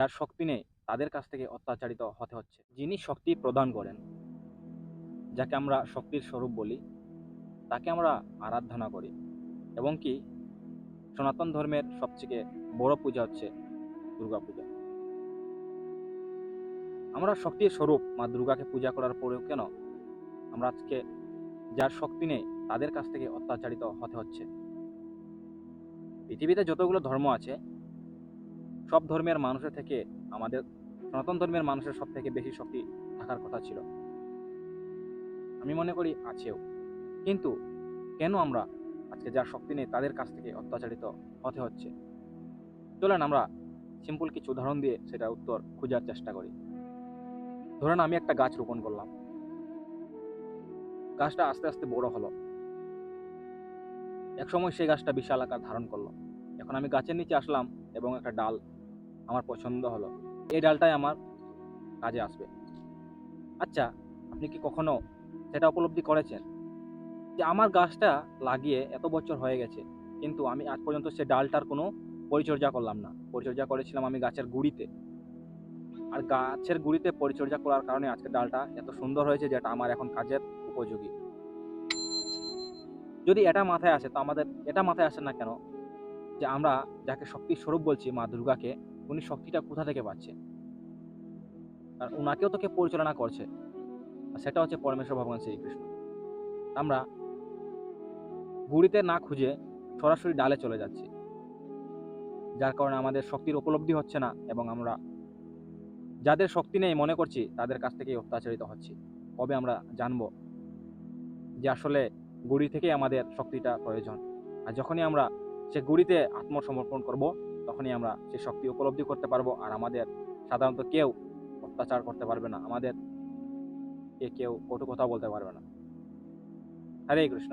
যার শক্তি নেই তাদের কাছ থেকে অত্যাচারিত হতে হচ্ছে। যিনি শক্তি প্রদান করেন, যাকে আমরা শক্তির স্বরূপ বলি, তাকে আমরা আরাধনা করি। এবং কি সনাতন ধর্মের সবথেকে বড় পূজা হচ্ছে দুর্গা পূজা। আমরা শক্তির স্বরূপ মা দুর্গাকে পূজা করার পরেও কেন আমরা আজকে যার শক্তি নেই তাদের কাছ থেকে অত্যাচারিত হতে হচ্ছে? পৃথিবীতে যতগুলো ধর্ম আছে, সব ধর্মের মানুষের থেকে আমাদের সনাতন ধর্মের মানুষের সব থেকে বেশি শক্তি থাকার কথা ছিল। আমি মনে করি আছেও। কিন্তু কেন আমরা আজকে যার শক্তি নেই তাদের কাছ থেকে অত্যাচারিত হতে হচ্ছে? চলেন আমরা সিম্পল কিছু উদাহরণ দিয়ে সেটা উত্তর খোঁজার চেষ্টা করি। ধরেন আমি একটা গাছ রোপণ করলাম, গাছটা আস্তে আস্তে বড় হলো, একসময় সেই গাছটা বিশাল আকার ধারণ করলো। এখন আমি গাছের নিচে আসলাম এবং একটা ডাল আমার পছন্দ হলো, এই ডালটাই আমার কাজে আসবে। আচ্ছা, আপনি কি কখনো সেটা উপলব্ধি করেছেন যে আমার গাছটা লাগিয়ে এত বছর হয়ে গেছে, কিন্তু আমি আজ পর্যন্ত সে ডালটার কোনো পরিচর্যা করলাম না। পরিচর্যা করেছিলাম আমি গাছের গুঁড়িতে, আর গাছের গুঁড়িতে পরিচর্যা করার কারণে আজকে ডালটা এত সুন্দর হয়েছে যেটা আমার এখন কাজের উপযোগী। যদি এটা মাথায় আসে, তো আমাদের এটা মাথায় আসে না কেন যে আমরা যাকে শক্তির স্বরূপ বলছি মা দুর্গাকে, উনি শক্তিটা কোথা থেকে পাচ্ছে? আর উনাকেও তোকে পরিচালনা করছে, আর সেটা হচ্ছে পরমেশ্বর ভগবান শ্রীকৃষ্ণ। আমরা গুঁড়িতে না খুঁজে সরাসরি ডালে চলে যাচ্ছি, যার কারণে আমাদের শক্তির উপলব্ধি হচ্ছে না এবং আমরা যাদের শক্তি নেই মনে করছি তাদের কাছ থেকেই অত্যাচারিত হচ্ছি। কবে আমরা জানবো যে আসলে গুঁড়ি থেকেই আমাদের শক্তিটা প্রয়োজন? আর যখনই আমরা সে গুঁড়িতে আত্মসমর্পণ করব, তখনই আমরা সে শক্তি উপলব্ধি করতে পারবো, আর আমাদের সাধারণত কেউ অত্যাচার করতে পারবে না, আমাদের কেউ কটু কথা বলতে পারবে না। হরে কৃষ্ণ।